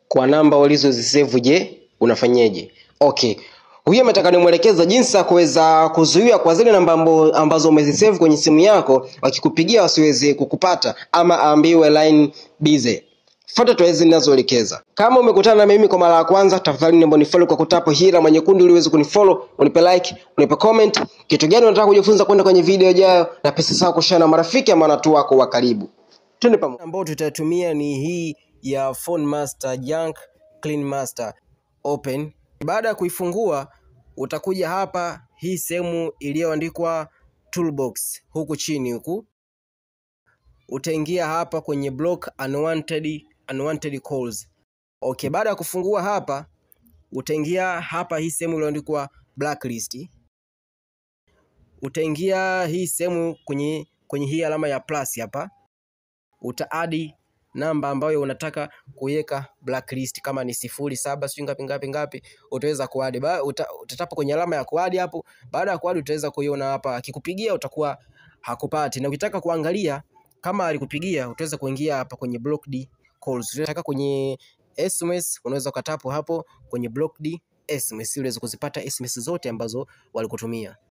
kwa namba ulizozisave. Je, unafanyaje? Okay. Huyu ametaka nimwelekeza jinsi ya kuweza kuzuia kwa zile namba ambazo umezisave kwenye simu yako, wakikupigia wasiweze kukupata ama aambiwe line busy. Fuata tuwezi ninazoelekeza. Kama umekutana na mimi kwa mara ya kwanza, tafadhali niomba unifollow kwa kutapo hii alama nyekundu ili uweze kunifollow, unipe like, unipe comment. Kitu gani unataka kujifunza kwenda kwenye video ijayo, na pesa sawa kushare na marafiki ama watu wako wa karibu. Twende pamoja. Ambao tutatumia ni hii ya Phone Master Junk Clean Master Open. Baada ya kuifungua utakuja hapa hii sehemu iliyoandikwa toolbox huku chini huku. Utaingia hapa kwenye block unwanted calls. Okay, baada ya kufungua hapa utaingia hapa hii sehemu iliyoandikwa blacklist. Utaingia hii sehemu kwenye hii alama ya plus hapa. Utaadi namba ambayo unataka kuweka blacklist, kama ni 07 sio ngapi utaweza kuadi. Utatapo kwenye alama ya kuadi hapo. Baada ya kuadi utaweza kuiona hapa, akikupigia utakuwa hakupati, na ukitaka kuangalia kama alikupigia utaweza kuingia hapa kwenye blocked calls. Unataka kwenye SMS unaweza ukatapo hapo kwenye blocked SMS ili uweze kuzipata SMS zote ambazo walikutumia.